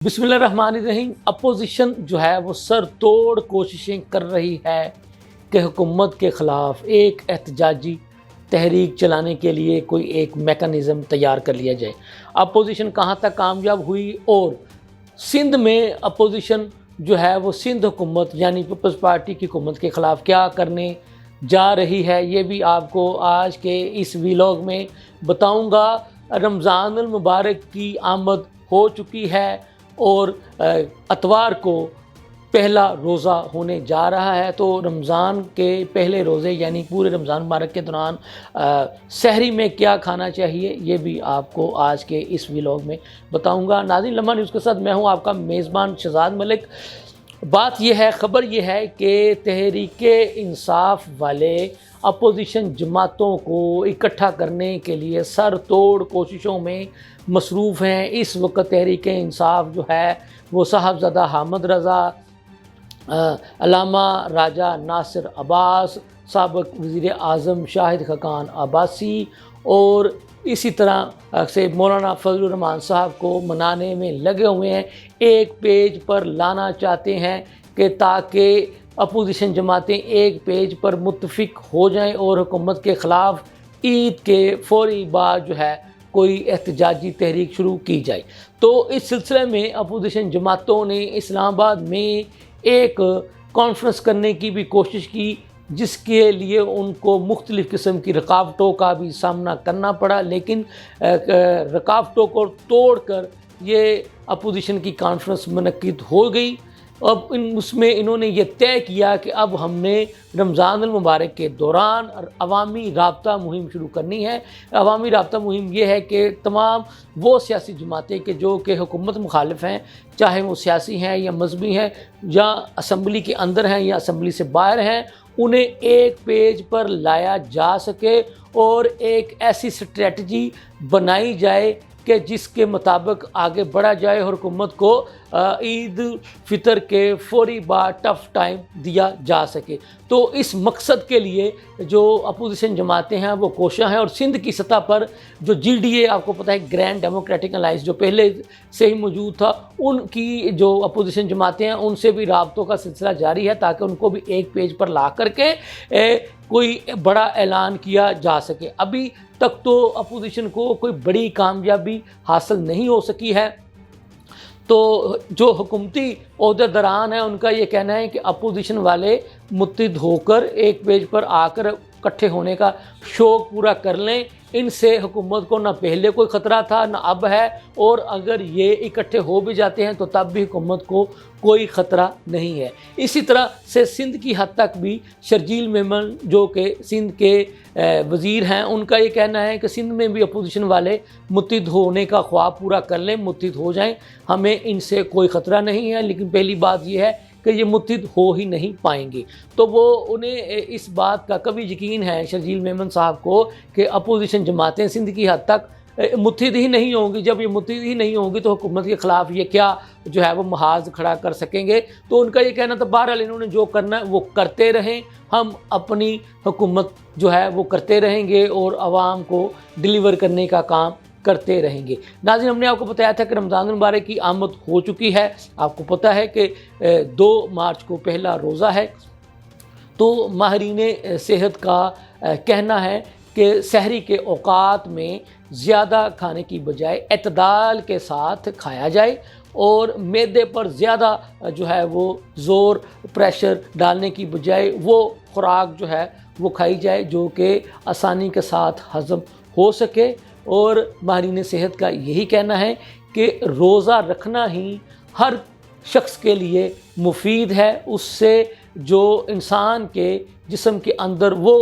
بسم اللہ الرحمن الرحیم۔ اپوزیشن جو ہے وہ سر توڑ کوششیں کر رہی ہے کہ حکومت کے خلاف ایک احتجاجی تحریک چلانے کے لیے کوئی ایک میکانزم تیار کر لیا جائے۔ اپوزیشن کہاں تک کامیاب ہوئی اور سندھ میں اپوزیشن جو ہے وہ سندھ حکومت یعنی پیپلز پارٹی کی حکومت کے خلاف کیا کرنے جا رہی ہے، یہ بھی آپ کو آج کے اس ویلاگ میں بتاؤں گا۔ رمضان المبارک کی آمد ہو چکی ہے اور اتوار کو پہلا روزہ ہونے جا رہا ہے، تو رمضان کے پہلے روزے یعنی پورے رمضان مبارک کے دوران سحری میں کیا کھانا چاہیے، یہ بھی آپ کو آج کے اس ویلاگ میں بتاؤں گا۔ ناظرین، لمحہ نیوز کے ساتھ میں ہوں آپ کا میزبان شہزاد ملک۔ بات یہ ہے، خبر یہ ہے کہ تحریک انصاف والے اپوزیشن جماعتوں کو اکٹھا کرنے کے لیے سر توڑ کوششوں میں مصروف ہیں۔ اس وقت تحریک انصاف جو ہے وہ صاحبزادہ حامد رضا، علامہ راجہ ناصر عباس، سابق وزیر اعظم شاہد خاقان عباسی اور اسی طرح سے مولانا فضل الرحمان صاحب کو منانے میں لگے ہوئے ہیں۔ ایک پیج پر لانا چاہتے ہیں کہ تاکہ اپوزیشن جماعتیں ایک پیج پر متفق ہو جائیں اور حکومت کے خلاف عید کے فوری بعد جو ہے کوئی احتجاجی تحریک شروع کی جائے۔ تو اس سلسلے میں اپوزیشن جماعتوں نے اسلام آباد میں ایک کانفرنس کرنے کی بھی کوشش کی، جس کے لیے ان کو مختلف قسم کی رکاوٹوں کا بھی سامنا کرنا پڑا، لیکن رکاوٹوں کو توڑ کر یہ اپوزیشن کی کانفرنس منعقد ہو گئی۔ اب اس میں انہوں نے یہ طے کیا کہ اب ہم نے رمضان المبارک کے دوران عوامی رابطہ مہم شروع کرنی ہے۔ عوامی رابطہ مہم یہ ہے کہ تمام وہ سیاسی جماعتیں کہ جو کہ حکومت مخالف ہیں، چاہے وہ سیاسی ہیں یا مذہبی ہیں یا اسمبلی کے اندر ہیں یا اسمبلی سے باہر ہیں، انہیں ایک پیج پر لایا جا سکے اور ایک ایسی اسٹریٹجی بنائی جائے کہ جس کے مطابق آگے بڑھا جائے اور حکومت کو عید فطر کے فوری بعد ٹف ٹائم دیا جا سکے۔ تو اس مقصد کے لیے جو اپوزیشن جماعتیں ہیں وہ کوشاں ہیں، اور سندھ کی سطح پر جو جی ڈی اے آپ کو پتہ ہے گرینڈ ڈیموکریٹک الائنس جو پہلے سے ہی موجود تھا، ان کی جو اپوزیشن جماعتیں ہیں ان سے بھی رابطوں کا سلسلہ جاری ہے تاکہ ان کو بھی ایک پیج پر لا کر کے کوئی بڑا اعلان کیا جا سکے۔ ابھی تک تو اپوزیشن کو کوئی بڑی کامیابی حاصل نہیں ہو سکی ہے، تو جو حکومتی عہدیداران ہیں ان کا یہ کہنا ہے کہ اپوزیشن والے متحد ہو کر ایک پیج پر آ کر اکٹھے ہونے کا شوق پورا کر لیں۔ ان سے حکومت کو نہ پہلے کوئی خطرہ تھا نہ اب ہے، اور اگر یہ اکٹھے ہو بھی جاتے ہیں تو تب بھی حکومت کو کوئی خطرہ نہیں ہے۔ اسی طرح سے سندھ کی حد تک بھی شرجیل میمن جو کہ سندھ کے وزیر ہیں، ان کا یہ کہنا ہے کہ سندھ میں بھی اپوزیشن والے متحد ہونے کا خواب پورا کر لیں، متحد ہو جائیں، ہمیں ان سے کوئی خطرہ نہیں ہے۔ لیکن پہلی بات یہ ہے کہ یہ متحد ہو ہی نہیں پائیں گے، تو وہ انہیں اس بات کا کبھی یقین ہے شرجیل میمن صاحب کو کہ اپوزیشن جماعتیں سندھ کی حد تک متحد ہی نہیں ہوں گی۔ جب یہ متحد ہی نہیں ہوں گی تو حکومت کے خلاف یہ کیا جو ہے وہ محاذ کھڑا کر سکیں گے۔ تو ان کا یہ کہنا تھا بہرحال انہوں نے جو کرنا ہے وہ کرتے رہیں، ہم اپنی حکومت جو ہے وہ کرتے رہیں گے اور عوام کو ڈیلیور کرنے کا کام کرتے رہیں گے۔ ناظرین، ہم نے آپ کو بتایا تھا کہ رمضان المبارک کی آمد ہو چکی ہے۔ آپ کو پتہ ہے کہ 2 مارچ کو پہلا روزہ ہے، تو ماہرین صحت کا کہنا ہے کہ سحری کے اوقات میں زیادہ کھانے کی بجائے اعتدال کے ساتھ کھایا جائے اور معدے پر زیادہ جو ہے وہ زور پریشر ڈالنے کی بجائے وہ خوراک جو ہے وہ کھائی جائے جو کہ آسانی کے ساتھ ہضم ہو سکے۔ اور ماہرین صحت کا یہی کہنا ہے کہ روزہ رکھنا ہی ہر شخص کے لیے مفید ہے، اس سے جو انسان کے جسم کے اندر وہ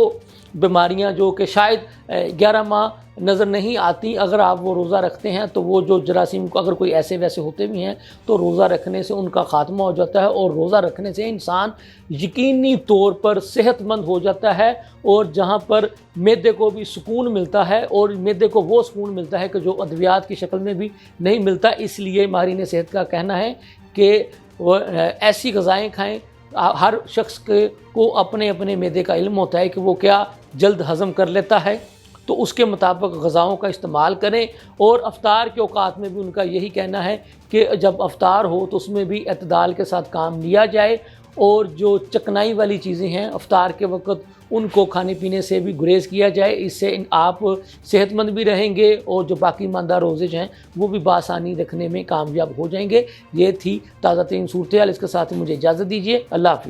بیماریاں جو کہ شاید 11 ماہ نظر نہیں آتی، اگر آپ وہ روزہ رکھتے ہیں تو وہ جو جراثیم کو اگر کوئی ایسے ویسے ہوتے بھی ہیں تو روزہ رکھنے سے ان کا خاتمہ ہو جاتا ہے، اور روزہ رکھنے سے انسان یقینی طور پر صحت مند ہو جاتا ہے، اور جہاں پر معدے کو بھی سکون ملتا ہے، اور معدے کو وہ سکون ملتا ہے کہ جو ادویات کی شکل میں بھی نہیں ملتا۔ اس لیے ماہرین صحت کا کہنا ہے کہ وہ ایسی غذائیں کھائیں۔ ہر شخص کو اپنے اپنے معدے کا علم ہوتا ہے کہ وہ کیا جلد ہضم کر لیتا ہے تو اس کے مطابق غذاؤں کا استعمال کریں، اور افطار کے اوقات میں بھی ان کا یہی کہنا ہے کہ جب افطار ہو تو اس میں بھی اعتدال کے ساتھ کام لیا جائے، اور جو چکنائی والی چیزیں ہیں افطار کے وقت ان کو کھانے پینے سے بھی گریز کیا جائے۔ اس سے آپ صحت مند بھی رہیں گے، اور جو باقی ماندہ روزے ہیں وہ بھی بآسانی رکھنے میں کامیاب ہو جائیں گے۔ یہ تھی تازہ ترین صورتحال، اس کے ساتھ مجھے اجازت دیجیے، اللہ حافظ۔